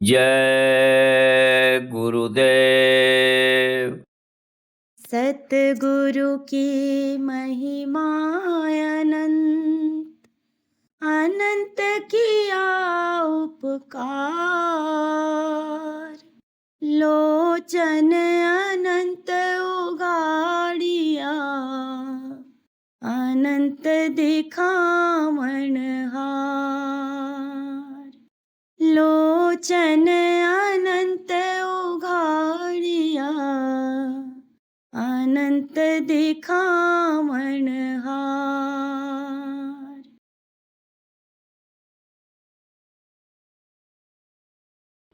जय गुरुदेव। सतगुरु की महिमा अनंत, अनंत किया उपकार। लोचन अनंत उगाड़िया, अनंत दिखावनहार। लोचन अनंत उघाड़िया, अनंत दिखावनहार।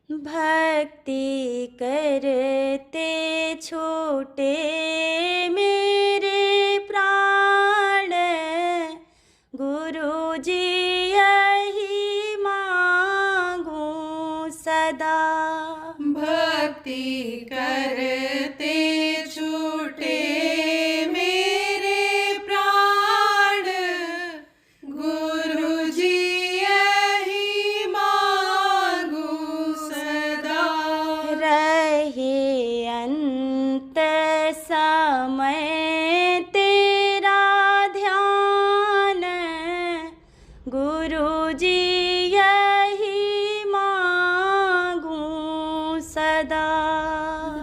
भक्ति करते छूटे मेरे प्राण, गुरु जी यही मांगूं सदा। भक्ति करते छूटे मेरे प्राण, गुरु जी यही मांगूं सदा। रहे अंत समय तेरा ध्यान, गुरु जी यही मांगूं सदा।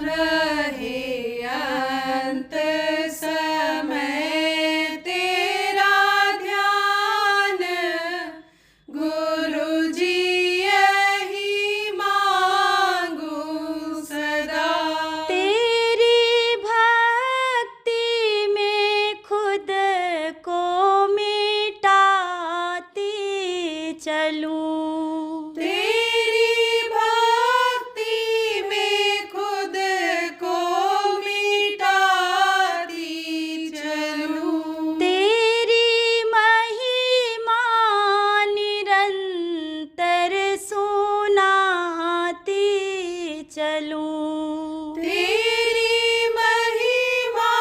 रहे अंत समय तेरा ध्यान, गुरु जी यही मांगूं सदा। तेरी भक्ति में खुद को मिटाती चलूं। तेरी भक्ति में खुद को मिटाती चलूं। तेरी महिमा निरंतर सुनाती चलूं। तेरी महिमा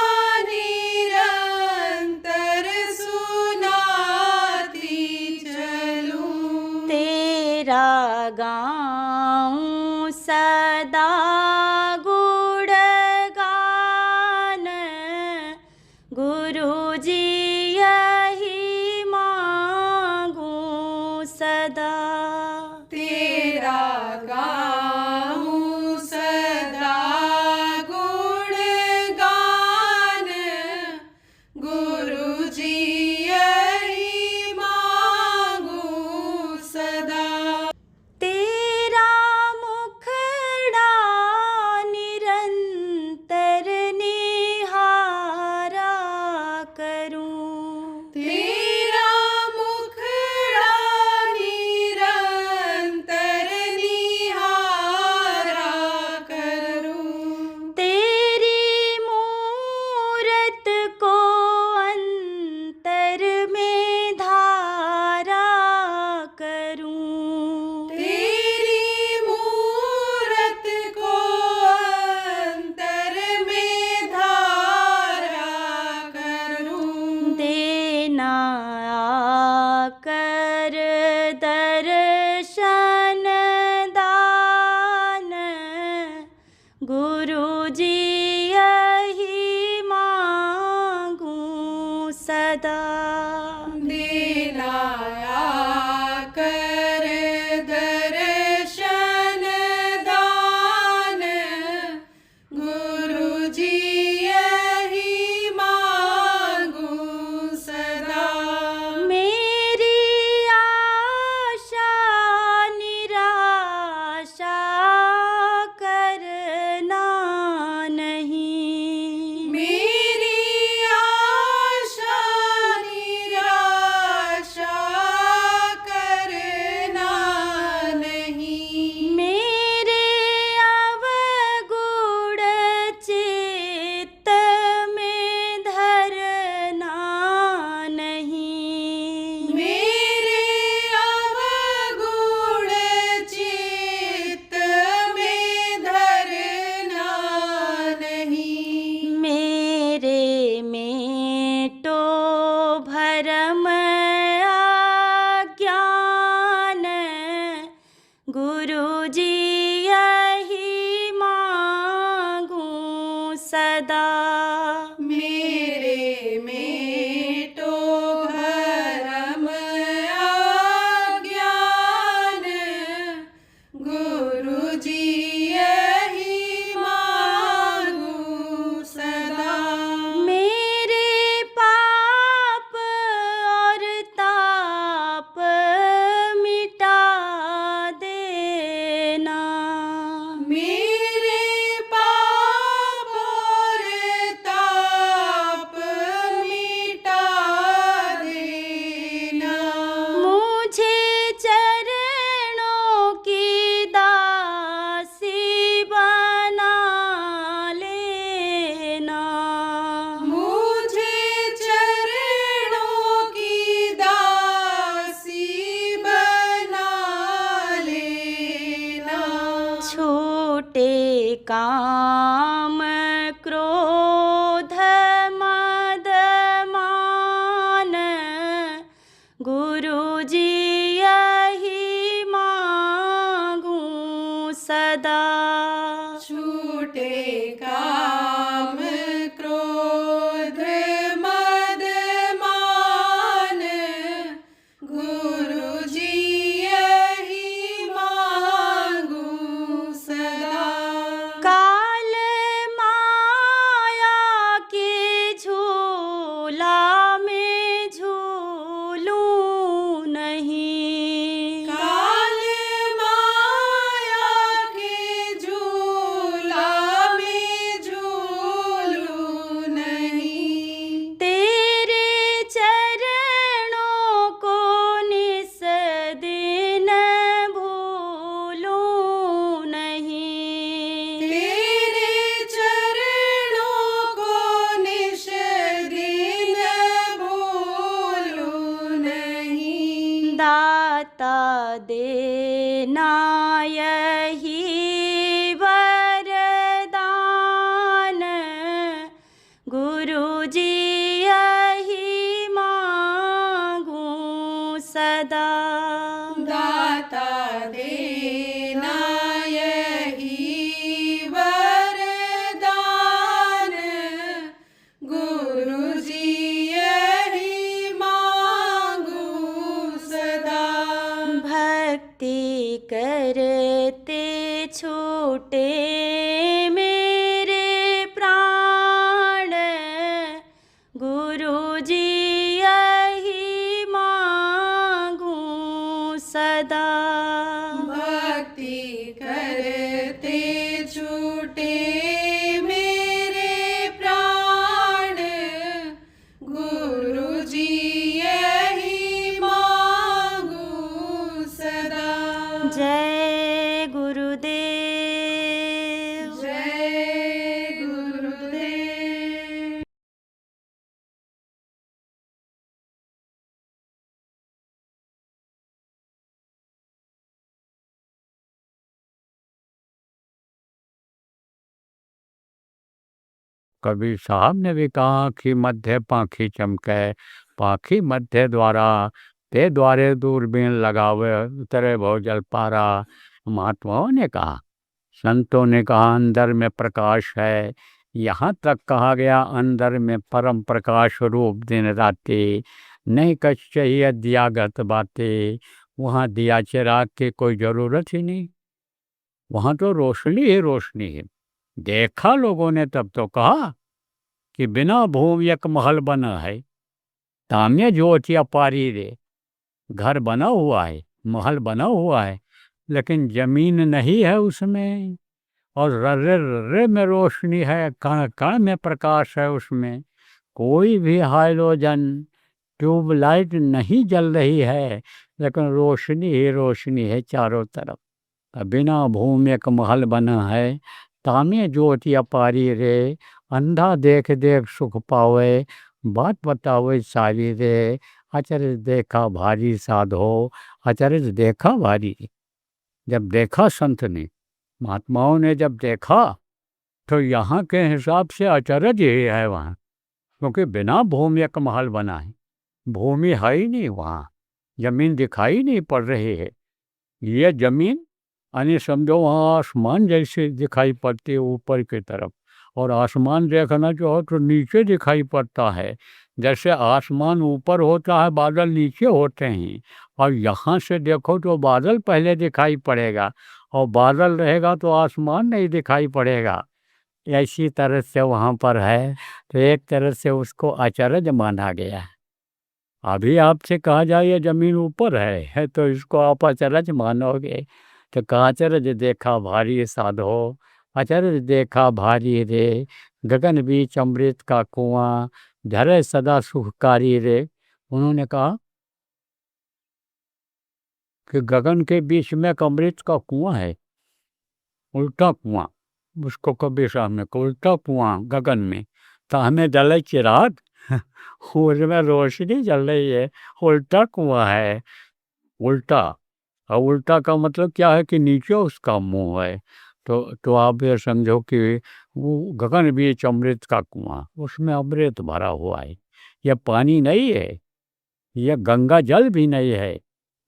निरंतर सुनाती चलूं। तेरा गाऊं सदा गुणगान, गुरु जी यही मांगूं सदा। तेरा गाऊं सदा गुणगान, गुरु जी यही मांगूं सदा। तेरा मुखड़ा निरंतर निहारा करूं। तेरा मुखड़ा निरंतर निहारा करूं। तेरी मूरत को अंतर में धारा करूं। तेरी मूरत को अंतर में धारा करूं। देना आकर दर्शन दान, गुरु जी यही मांगूं सदा। देना आकर दर्शन दान, गुरु जी यही मांगूं सदा। मेरी आशा निराशा करना नहीं। मेरी आशा निराशा गुरुजी यही मांगूं सदा। मेरे मेटो भरम अज्ञान, गुरुजी यही मांगूं सदा। मेरे पाप और ताप मिटा देना। मेरे पाप और ताप मिटा देना। मुझे चरणों की दासी बना लेना। मुझे चरणों की दासी बना लेना। छूटे काम क्रोध मद मान, गुरुजी यही मांगूं सदा। छूटे काम क्रोध मद मान, गुरुजी यही मांगूं सदा। काल माया के झूला में झूलूं नहीं। काल माया के झूला में झूलूं नहीं। तेरे चरणों को निस दिन भूलूं नहीं। तेरे चरणों को निश दिन भूलूं नहीं। दाता देना यही वरदान, गुरुजी यही मांगूं सदा। दाता देना यही वरदान, गुरुजी यही मांगूं सदा। भक्ति करते छूटे मेरे प्राण, गुरुजी यही मांगूं सदा। भक्ति करते छूटे मेरे प्राण, गुरुजी यही मांगूं सदा। जय गुरुदेव। जय गुरुदेव। कबीर साहब ने भी कहा कि मध्य पाखी चमके, पाखी मध्य द्वारा, ते द्वारे दूरबीन लगावे उतरे भव जल पारा। महात्माओं ने कहा, संतों ने कहा अंदर में प्रकाश है। यहाँ तक कहा गया अंदर में परम प्रकाश रूप दिन राते, नहीं कछ चाहिए दियागत बातें। वहाँ दिया चिराग की कोई ज़रूरत ही नहीं, वहाँ तो रोशनी ही रोशनी है। देखा लोगों ने तब तो कहा कि बिना भूमि एक महल बना है, ताम्य ज्योति अपारी रे। घर बना हुआ है, महल बना हुआ है, लेकिन जमीन नहीं है उसमें। और रर्रे रर्रे में रोशनी है, कण कण में प्रकाश है उसमें। कोई भी हाइड्रोजन ट्यूबलाइट नहीं जल रही है, लेकिन रोशनी ही रोशनी है चारों तरफ। बिना भूमि एक महल बना है, तामे ज्योति अपारी रे। अंधा देख देख सुख पावे, बात बतावे सारी रे। अचरज देखा भारी साधो, अचरज देखा भारी। जब देखा संत ने, महात्माओं ने जब देखा, तो यहाँ के हिसाब से अचरज ही है वहाँ, क्योंकि बिना भूमि एक महल बना है। भूमि है ही नहीं वहाँ, जमीन दिखाई नहीं पड़ रही है। ये जमीन यानी समझो वहाँ आसमान जैसे दिखाई पड़ती है ऊपर की तरफ, और आसमान देखना जो हो तो नीचे दिखाई पड़ता है। जैसे आसमान ऊपर होता है, बादल नीचे होते हैं, और यहाँ से देखो तो बादल पहले दिखाई पड़ेगा, और बादल रहेगा तो आसमान नहीं दिखाई पड़ेगा। ऐसी तरह से वहाँ पर है, तो एक तरह से उसको अचरज माना गया है। अभी आपसे कहा जाए ये ज़मीन ऊपर है तो इसको आप अचरज मानोगे। तो कहा अचरज देखा भारी साधो, अचरज देखा भारी रे, गगन बीच अमृत का कुआं, धरे सदा सुखकारी रे। उन्होंने कहा कि गगन के बीच में एक अमृत का कुआं है, उल्टा कुआं, उसको कभी सामने को उल्टा कुआं गगन में, तो हमें जले चिराग उसमें रोशनी जल रही है, उल्टा कुआं है। उल्टा, और उल्टा का मतलब क्या है कि नीचे उसका मुंह है। तो आप ये समझो कि वो गगन बीच अमृत का कुआं, उसमें अमृत भरा हुआ है। यह पानी नहीं है, यह गंगा जल भी नहीं है,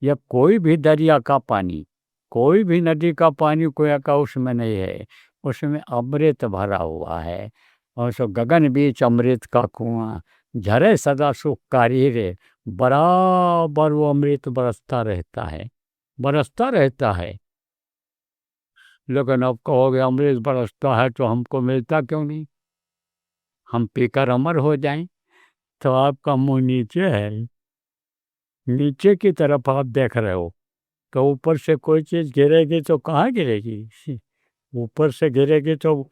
यह कोई भी दरिया का पानी, कोई भी नदी का पानी कोई का उसमें नहीं है, उसमें अमृत भरा हुआ है। और सो गगन बीच अमृत का कुआं, झरे सदा सुखकारी रे, बराबर वो अमृत बरसता रहता है, बरसता रहता है। लेकिन अब कहोगे अमृत बरसता है तो हमको मिलता क्यों नहीं, हम पीकर अमर हो जाएं। तो आपका मुंह नीचे है, नीचे की तरफ आप देख रहे हो, तो ऊपर से कोई चीज़ गिरेगी तो कहाँ गिरेगी ऊपर से गिरेगी तो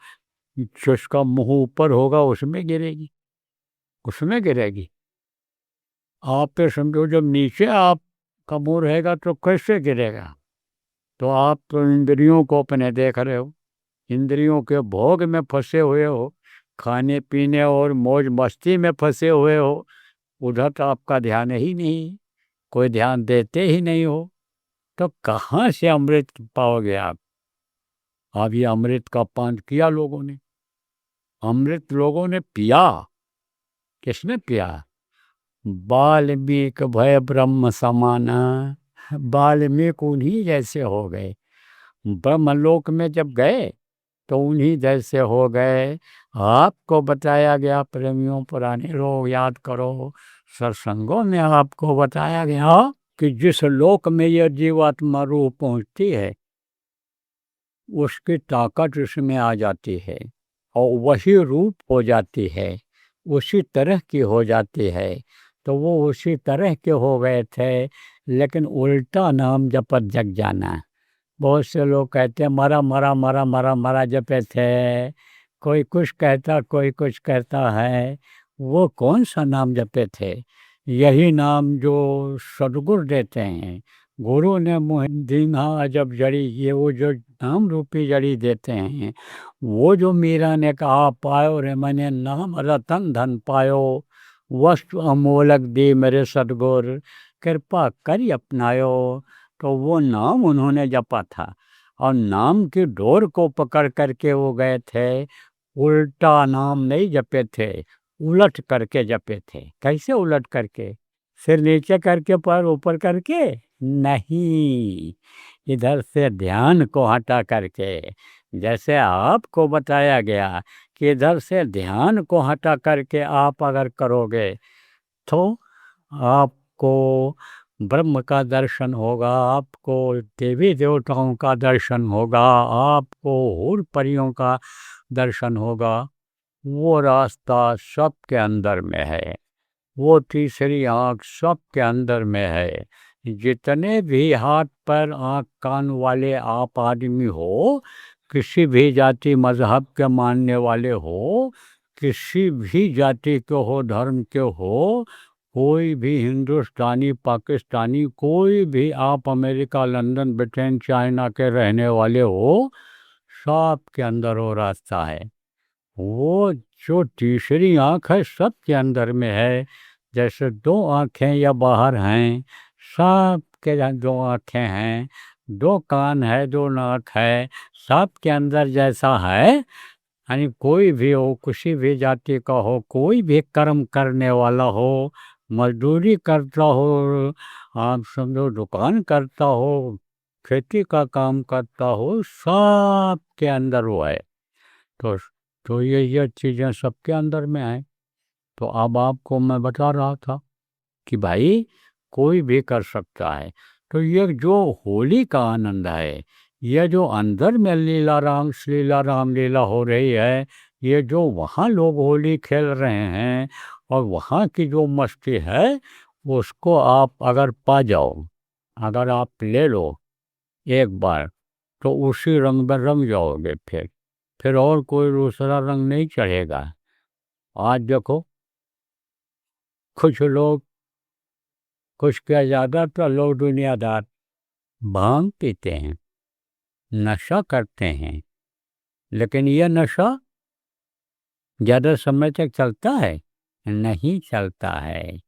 जिसका मुंह ऊपर होगा उसमें गिरेगी, उसमें गिरेगी। आप पे समझो जब नीचे आपका मुंह रहेगा तो कैसे गिरेगा। तो आप तो इंद्रियों को अपने देख रहे हो, इंद्रियों के भोग में फंसे हुए हो, खाने पीने और मौज मस्ती में फंसे हुए हो, उधर तो आपका ध्यान ही नहीं, कोई ध्यान देते ही नहीं हो, तो कहाँ से अमृत पाओगे आप। अब ये अमृत का पान किया लोगों ने, अमृत लोगों ने पिया, किसने पिया, वाल्मीकि भय ब्रह्म समाना, वाल्मीकि उन्हीं जैसे हो गए, ब्रह्मलोक में जब गए तो उन्हीं जैसे हो गए। आपको बताया गया प्रेमियों, पुराने लोग याद करो, सत्संगों में आपको बताया गया कि जिस लोक में यह जीवात्मा रूह पहुंचती है उसकी ताकत उसमें आ जाती है, और वही रूप हो जाती है, उसी तरह की हो जाती है। तो वो उसी तरह के हो गए थे, लेकिन उल्टा नाम जपत जग जाना। बहुत से लोग कहते हैं मरा मरा मरा मरा मरा जपे थे, कोई कुछ कहता कोई कुछ कहता है। वो कौन सा नाम जपे थे, यही नाम जो सदगुरु देते हैं। गुरु ने मुँह दीन्हा जब जड़ी, ये वो जो नाम रूपी जड़ी देते हैं, वो जो मीरा ने कहा पायो रे मैंने नाम रतन धन पायो, वस्तु अमोलक दी मेरे सदगुर, कृपा करी अपनायो। तो वो नाम उन्होंने जपा था, और नाम की डोर को पकड़ करके वो गए थे, उल्टा नाम नहीं जपे थे, उलट करके जपे थे। कैसे उलट करके, सिर नीचे करके पैर ऊपर करके नहीं, इधर से ध्यान को हटा करके। जैसे आपको बताया गया कि इधर से ध्यान को हटा करके आप अगर करोगे तो आपको ब्रह्म का दर्शन होगा, आपको देवी देवताओं का दर्शन होगा, आपको हूर परियों का दर्शन होगा। वो रास्ता सबके अंदर में है, वो तीसरी आँख सबके अंदर में है। जितने भी हाथ पैर आँख कान वाले आप आदमी हो, किसी भी जाति मजहब के मानने वाले हो, किसी भी जाति के हो, धर्म के हो, कोई भी हिंदुस्तानी पाकिस्तानी, कोई भी आप अमेरिका लंदन ब्रिटेन चाइना के रहने वाले हो, सब के अंदर वो रास्ता है। वो जो तीसरी आँख है सबके अंदर में है। जैसे दो आँखें या बाहर हैं, सब के दो आँखें हैं, दो कान है, दो नाक है, सब के अंदर जैसा है। यानी कोई भी हो, किसी भी जाति का हो, कोई भी कर्म करने वाला हो, मजदूरी करता हो, आप समझो दुकान करता हो, खेती का काम करता हो, सबके अंदर वो है। तो ये चीज़ें सबके अंदर में है। तो अब आपको मैं बता रहा था कि भाई कोई भी कर सकता है। तो ये जो होली का आनंद है, ये जो अंदर में श्रीला रामलीला हो रही है, ये जो वहाँ लोग होली खेल रहे हैं और वहाँ की जो मस्ती है, उसको आप अगर पा जाओ, अगर आप ले लो एक बार, तो उसी रंग में रंग जाओगे। फिर और कोई दूसरा रंग नहीं चढ़ेगा। आज देखो, कुछ क्या ज़्यादातर लोग दुनियादार भांग पीते हैं, नशा करते हैं, लेकिन यह नशा ज़्यादा समय तक चलता है? नहीं चलता है।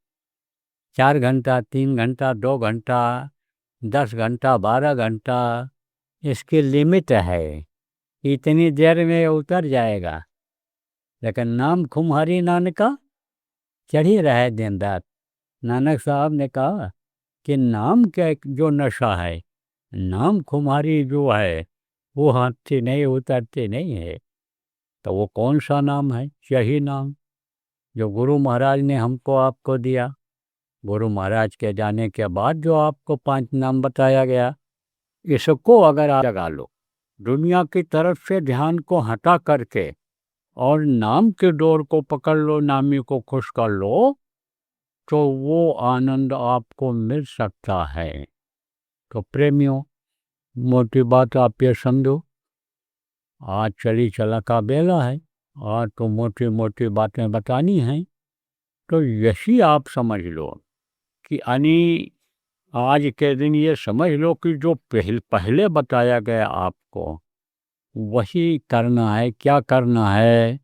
4 घंटा, 3 घंटा, 2 घंटा, 10 घंटा, 12 घंटा इसकी लिमिट है। इतनी देर में उतर जाएगा। लेकिन नाम खुम्हारी नानका चढ़ी रहे दिन रात। नानक साहब ने कहा कि नाम के जो नशा है, नाम खुमारी जो है, वो हाथ से नहीं उतरती नहीं है। तो वो कौन सा नाम है? यही नाम जो गुरु महाराज ने हमको आपको दिया। गुरु महाराज के जाने के बाद जो आपको 5 नाम बताया गया, इसको अगर आप लगा लो, दुनिया की तरफ से ध्यान को हटा करके और नाम के डोर को पकड़ लो, नामी को खुश कर लो, तो वो आनंद आपको मिल सकता है। तो प्रेमियों, मोटी बात आप ये समझो, आज चली चला का बेला है, आज तो मोटी मोटी बातें बतानी हैं। तो यही आप समझ लो कि आज के दिन ये समझ लो कि जो पहले बताया गया आपको, वही करना है। क्या करना है?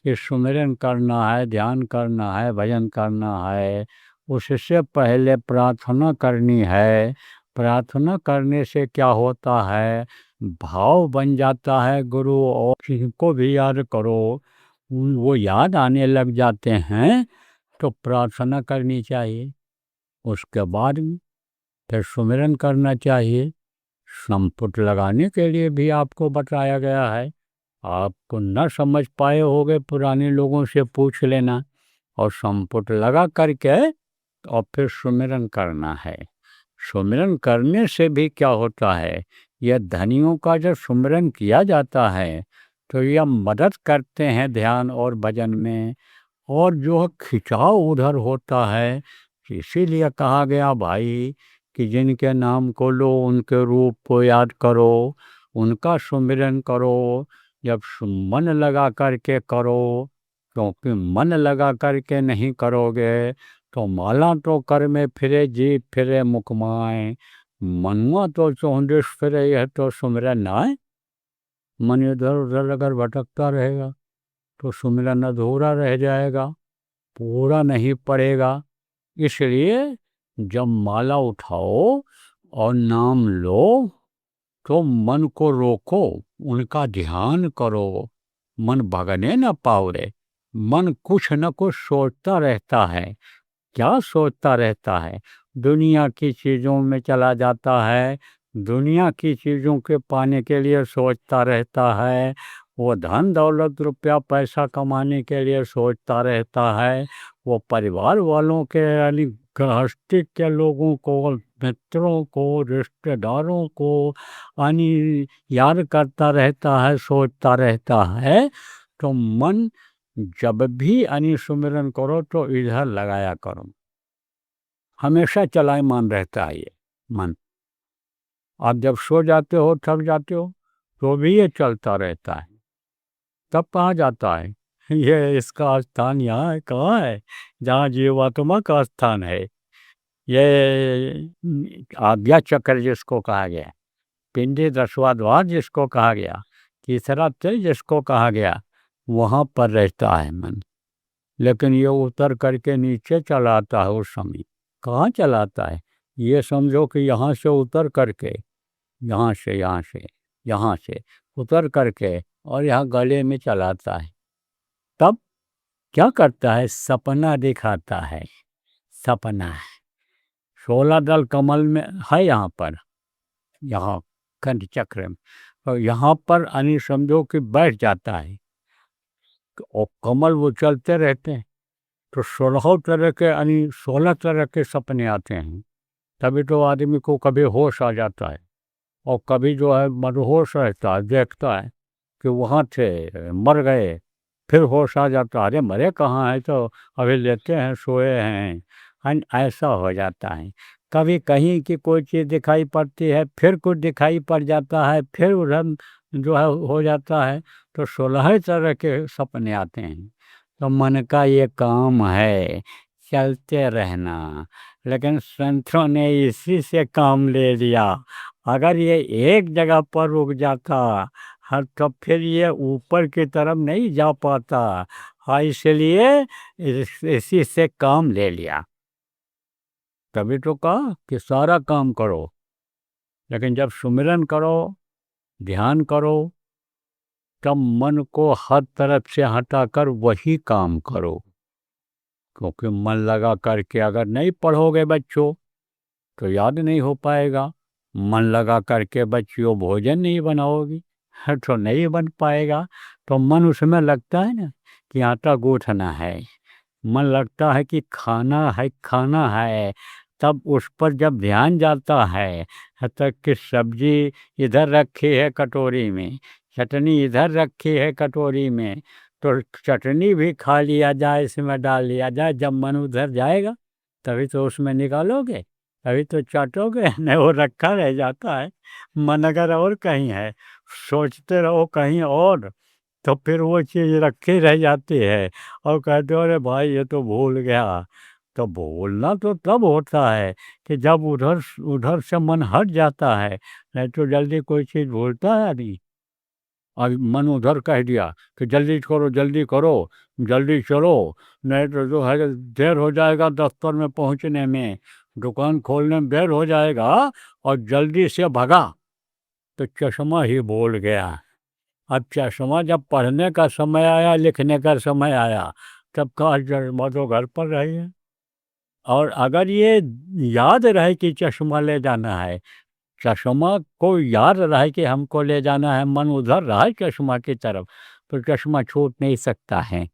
कि सुमिरन करना है, ध्यान करना है, भजन करना है। उससे पहले प्रार्थना करनी है। प्रार्थना करने से क्या होता है? भाव बन जाता है। गुरु और किसी को भी याद करो, वो याद आने लग जाते हैं। तो प्रार्थना करनी चाहिए। उसके बाद फिर सुमिरन करना चाहिए। संपुट लगाने के लिए भी आपको बताया गया है। आपको न समझ पाए होगे, पुराने लोगों से पूछ लेना, और संपुट लगा करके और फिर सुमिरन करना है। सुमिरन करने से भी क्या होता है? यह धनियों का जब सुमिरन किया जाता है तो यह मदद करते हैं ध्यान और भजन में, और जो खिंचाव उधर होता है। इसीलिए कहा गया भाई कि जिनके नाम को लो, उनके रूप को याद करो, उनका सुमिरन करो। जब मन लगा करके करो, क्योंकि मन लगा करके नहीं करोगे तो माला तो कर में फिरे, जीभ फिरे मुख माए, मनुआ तो चौंडिस फिरे, यह तो सुमिरन आए। मन इधर उधर अगर भटकता रहेगा तो सुमिरन अधूरा रह जाएगा, पूरा नहीं पड़ेगा। इसलिए जब माला उठाओ और नाम लो तो मन को रोको, उनका ध्यान करो। मन भगने न पाओगे। मन कुछ न कुछ सोचता रहता है। क्या सोचता रहता है? दुनिया की चीज़ों में चला जाता है, दुनिया की चीज़ों के पाने के लिए सोचता रहता है। वो धन दौलत रुपया पैसा कमाने के लिए सोचता रहता है। वो परिवार वालों के यानी गृहस्थी के लोगों को, मित्रों को, रिश्तेदारों को यानी याद करता रहता है, सोचता रहता है। तो मन जब भी सुमिरन करो तो इधर लगाया करो। हमेशा चलायमान रहता है ये मन। आप जब सो जाते हो, थक जाते हो, तो भी ये चलता रहता है। तब कहाँ जाता है? ये इसका स्थान यहाँ है। कहाँ है? जहाँ जीवात्मा का स्थान है। ये आज्ञा चक्र जिसको कहा गया, पिंडी दसवां द्वार जिसको कहा गया, तीसरा तेज जिसको कहा गया, वहाँ पर रहता है मन। लेकिन ये उतर करके नीचे चलाता है। उस समय कहाँ चलाता है? ये समझो कि यहाँ से उतर करके, यहाँ से उतर करके और यहाँ गले में चलाता है। तब क्या करता है? सपना दिखाता है। सपना 16 दल कमल में है यहाँ पर, यहाँ कंठ चक्र में, और यहाँ पर यानी समझो कि बैठ जाता है और कमल वो चलते रहते हैं, तो 16 तरह के यानी 16 तरह के सपने आते हैं। तभी तो आदमी को कभी होश आ जाता है और कभी जो है मदहोश रहता है, देखता है कि वहाँ थे, मर गए, फिर होश आ जाता है, अरे मरे कहाँ हैं, तो अभी लेटे हैं, सोए हैं, ऐसा हो जाता है। कभी कहीं की कोई चीज़ दिखाई पड़ती है, फिर कुछ दिखाई पड़ जाता है, फिर उधर जो है हो जाता है, तो 16 तरह के सपने आते हैं। तो मन का ये काम है चलते रहना, लेकिन संतों ने इसी से काम ले लिया। अगर ये एक जगह पर रुक जाता हर, तो फिर ये ऊपर की तरफ नहीं जा पाता। हाँ, इसलिए इसी से काम ले लिया। तभी तो कहा कि सारा काम करो, लेकिन जब सुमिरन करो, ध्यान करो, तब मन को हर तरफ से हटाकर वही काम करो। क्योंकि मन लगा करके अगर नहीं पढ़ोगे बच्चों तो याद नहीं हो पाएगा। मन लगा करके बच्चियों भोजन नहीं बनाओगी तो नहीं बन पाएगा। तो मन उसमें लगता है ना कि आटा गूंथना है, मन लगता है कि खाना है, तब उस पर जब ध्यान जाता है तब कि सब्जी इधर रखी है कटोरी में, चटनी इधर रखी है कटोरी में, तो चटनी भी खा लिया जाए, इसमें डाल लिया जाए। जब मन उधर जाएगा तभी तो उसमें निकालोगे, तभी तो चाटोगे, नहीं वो रखा रह जाता है। मन अगर और कहीं है, सोचते रहो कहीं और, तो फिर वो चीज़ रखी रह जाती है और कहते हो अरे भाई ये तो भूल गया। तो भूलना तो तब होता है कि जब उधर उधर से मन हट जाता है, नहीं तो जल्दी कोई चीज़ भूलता है नहीं। और मन उधर कह दिया कि जल्दी करो जल्दी करो, जल्दी चलो, नहीं तो जो है देर हो जाएगा दफ्तर में पहुंचने में, दुकान खोलने में देर हो जाएगा, और जल्दी से भगा तो चश्मा ही भूल गया। अब चश्मा जब पढ़ने का समय आया, लिखने का समय आया, तब कहा चश्मा तो घर पर रही है। और अगर ये याद रहे कि चश्मा ले जाना है, चश्मा को याद रहे कि हमको ले जाना है, मन उधर रहा है चश्मा की तरफ, तो चश्मा छूट नहीं सकता है।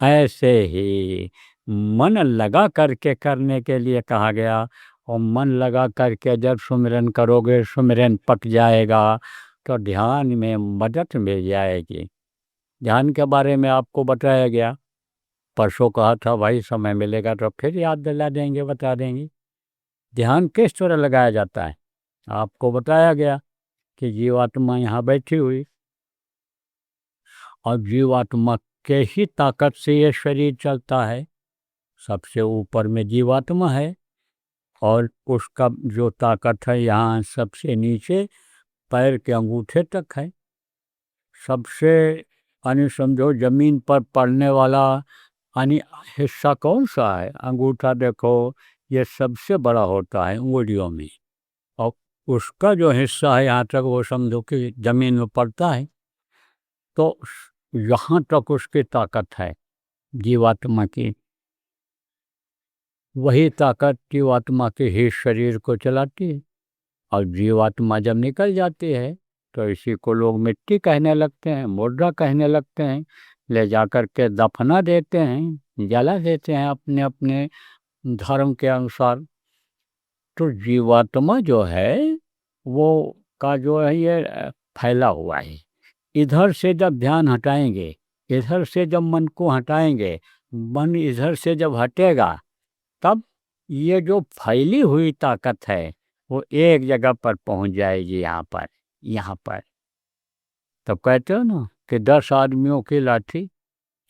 ऐसे ही मन लगा करके करने के लिए कहा गया, और मन लगा करके जब सुमिरन करोगे, सुमिरन पक जाएगा तो ध्यान में मदद मिल जाएगी। ध्यान के बारे में आपको बताया गया, परसों कहा था भाई समय मिलेगा तो फिर याद दिला देंगे, बता देंगे। ध्यान किस तरह लगाया जाता है आपको बताया गया कि जीवात्मा यहाँ बैठी हुई, और जीवात्मा के ही ताकत से ये शरीर चलता है। सबसे ऊपर में जीवात्मा है, और उसका जो ताकत है यहाँ सबसे नीचे पैर के अंगूठे तक है। सबसे यानी समझो जमीन पर पड़ने वाला यानी हिस्सा कौन सा है, अंगूठा देखो, ये सबसे बड़ा होता है उंगलियों में, और उसका जो हिस्सा है यहाँ तक वो समझो कि जमीन में पड़ता है। तो यहाँ तक उसकी ताकत है जीवात्मा की। वही ताकत जीवात्मा के ही शरीर को चलाती है। और जीवात्मा जब निकल जाती है तो इसी को लोग मिट्टी कहने लगते हैं, मुर्दा कहने लगते हैं, ले जाकर के दफना देते हैं, जला देते हैं अपने अपने धर्म के अनुसार। तो जीवात्मा जो है वो का जो है ये फैला हुआ है। इधर से जब ध्यान हटाएंगे, इधर से जब मन को हटाएंगे, मन इधर से जब हटेगा, तब ये जो फैली हुई ताकत है वो एक जगह पर पहुंच जाएगी, यहाँ पर। तब कहते हो ना कि 10 आदमियों की लाठी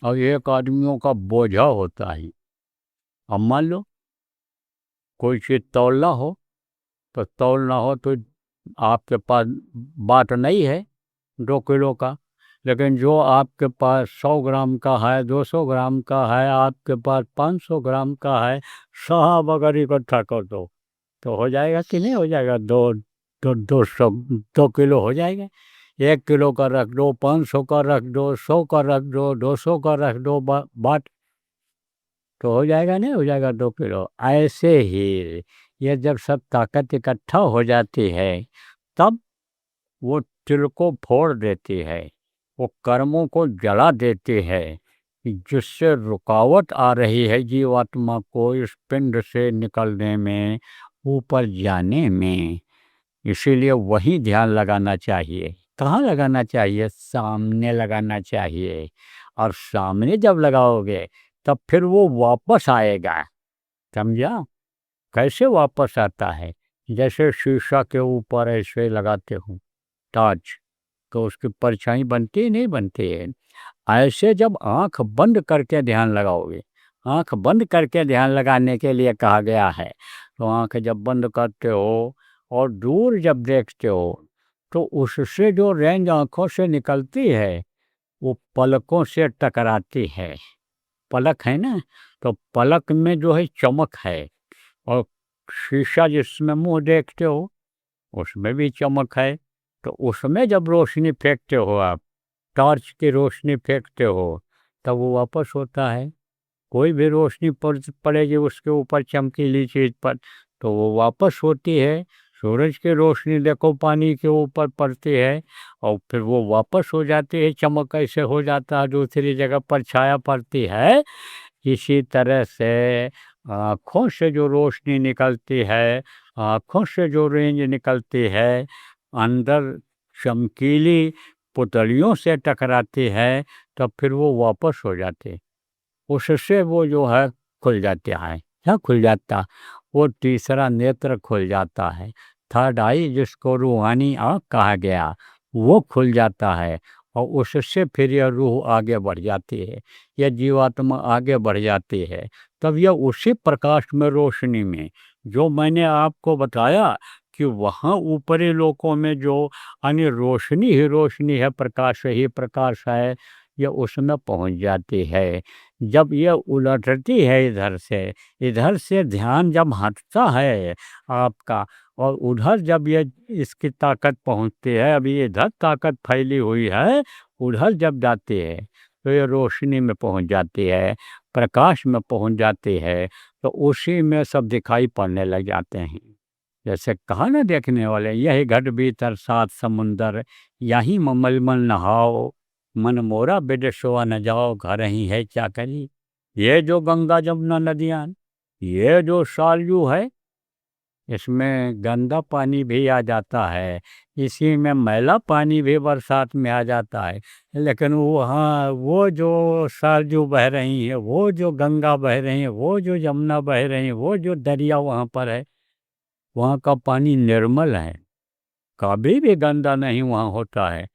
और 1 आदमियों का बोझा होता है। अब मान लो कोई चीज़ तौलना हो, तो तौलना हो तो आपके पास बाट नहीं है 2 किलो का, लेकिन जो आपके पास 100 ग्राम का है, 200 ग्राम का है, आपके पास 500 ग्राम का है, साहब अगर इकट्ठा कर दो तो हो जाएगा कि नहीं हो जाएगा? 2 किलो हो जाएगा। 1 किलो का रख दो, 500 का रख दो, 100 का रख दो, 200 का रख दो, बाट तो हो जाएगा, नहीं हो जाएगा 2 किलो। ऐसे ही ये जब सब ताकत इकट्ठा हो जाती है तब वो तिल को फोड़ देती है, वो कर्मों को जला देती है, जिससे रुकावट आ रही है जीवात्मा को इस पिंड से निकलने में, ऊपर जाने में। इसीलिए वही ध्यान लगाना चाहिए। कहाँ लगाना चाहिए? सामने लगाना चाहिए। और सामने जब लगाओगे तब फिर वो वापस आएगा। समझा? कैसे वापस आता है? जैसे शीशा के ऊपर ऐसे लगाते हो टॉर्च, तो उसकी परछाई बनती है, नहीं बनती है? ऐसे जब आंख बंद करके ध्यान लगाओगे, आंख बंद करके ध्यान लगाने के लिए कहा गया है, तो आंख जब बंद करते हो और दूर जब देखते हो, तो उससे जो रेंज आंखों से निकलती है वो पलकों से टकराती है। पलक है ना, तो पलक में जो है चमक है, और शीशा जिसमें मुंह देखते हो उसमें भी चमक है। तो उसमें जब रोशनी फेंकते हो आप, टॉर्च की रोशनी फेंकते हो, तब वो वापस होता है। कोई भी रोशनी पड़ेगी उसके ऊपर चमकीली चीज़ पर, तो वो वापस होती है। सूरज की रोशनी देखो पानी के ऊपर पड़ती है और फिर वो वापस हो जाती है, चमक ऐसे हो जाता है, दूसरी जगह पर छाया पड़ती है। इसी तरह से आँखों से जो रोशनी निकलती है, आँखों से जो रेंज निकलती है, अंदर चमकीली पुतलियों से टकराती है, तब फिर वो वापस हो जाती, उससे वो जो है खुल जाता है। क्या खुल जाता? वो तीसरा नेत्र खुल जाता है। थर्ड आई, जिसको रूहानी आँख कहा गया, वो खुल जाता है और उससे फिर यह रूह आगे बढ़ जाती है, यह जीवात्मा आगे बढ़ जाती है। तब यह उसी प्रकाश में, रोशनी में, जो मैंने आपको बताया कि वहाँ ऊपरी लोकों में जो यानी रोशनी ही रोशनी है, प्रकाश ही प्रकाश है, यह उसमें पहुँच जाती है। जब यह उलटती है इधर से ध्यान जब हटता है आपका, और उधर जब ये इसकी ताकत पहुँचती है, अभी इधर ताकत फैली हुई है, उधर जब जाती है तो ये रोशनी में पहुँच जाती है, प्रकाश में पहुँच जाती है, तो उसी में सब दिखाई पड़ने लग जाते हैं। जैसे कहा ना देखने वाले, यही घट भीतर सात समुंदर, यही मलमल नहाओ, मन मोरा बिदेशवा न जाओ, घर ही है क्या करी। ये जो गंगा जमुना नदियाँ, ये जो सरयू है, इसमें गंदा पानी भी आ जाता है, इसी में मैला पानी भी बरसात में आ जाता है। लेकिन वहाँ वो जो सरयू बह रही है, वो जो गंगा बह रही है, वो जो यमुना बह रही है, वो जो दरिया वहाँ पर है, वहाँ का पानी निर्मल है, कभी भी गंदा नहीं वहाँ होता है।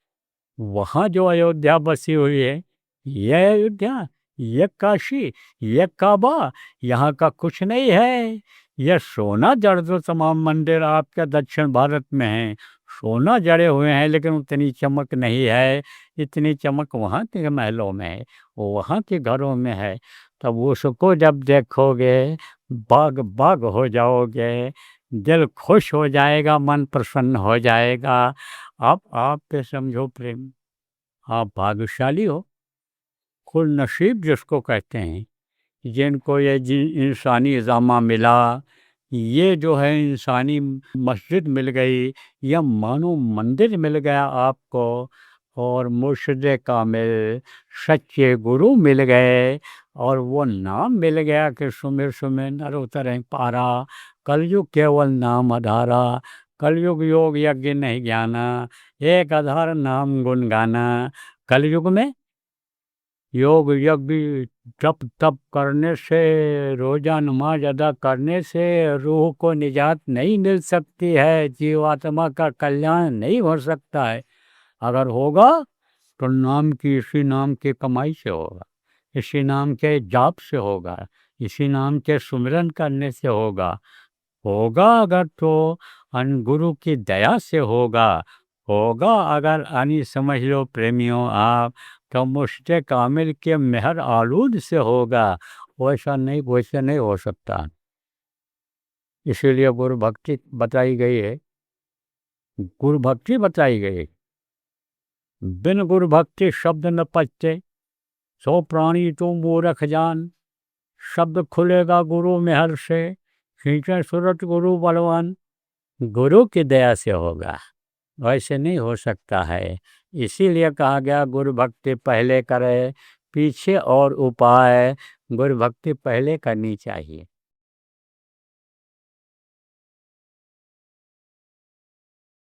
वहाँ जो अयोध्या बसी हुई है, ये अयोध्या, ये काशी, ये काबा, यहाँ का कुछ नहीं है। ये सोना जड़ जो तमाम मंदिर आपके दक्षिण भारत में हैं, सोना जड़े हुए हैं, लेकिन उतनी चमक नहीं है, इतनी चमक वहाँ के महलों में है, वो वहाँ के घरों में है। तब उसको जब देखोगे, बाग बाग हो जाओगे, दिल खुश हो जाएगा, मन प्रसन्न हो जाएगा। आप पे समझो प्रेम, आप भाग्यशाली हो, खुल नसीब जिसको कहते हैं, जिनको ये इंसानी जामा मिला, ये जो है इंसानी मस्जिद मिल गई, या मानो मंदिर मिल गया आपको, और मुर्शिद कामिल सच्चे गुरु मिल गए, और वो नाम मिल गया कि सुमिर सुमिर नर उतरें पारा, कलयुग केवल नाम आधारा, कलयुग योग यज्ञ नहीं ज्ञाना, एक आधार नाम गुण गाना। कलयुग में योग यज्ञ जप तप करने से, रोजा नमाज अदा करने से रूह को निजात नहीं मिल सकती है, जीवात्मा का कल्याण नहीं हो सकता है। अगर होगा तो नाम की, इसी नाम की कमाई से होगा, इसी नाम के जाप से होगा, इसी नाम के सुमिरन करने से होगा। होगा अगर तो गुरु की दया से होगा, होगा अगर समझ लो प्रेमियों आप, तो मुश्ते कामिल के मेहर आलूद से होगा, वैसा नहीं, वैसे नहीं हो सकता। इसीलिए गुरु भक्ति बताई गई है, गुरु भक्ति बताई गई। बिन गुरु भक्ति शब्द न पचते, सो प्राणी तो मूर्ख जान, शब्द खुलेगा गुरु मेहर से, खींचे सूरत गुरु बलवान। गुरु की दया से होगा। वैसे नहीं हो सकता है। इसीलिए कहा गया गुरु भक्ति पहले करे, पीछे और उपाय गुरु भक्ति पहले करनी चाहिए।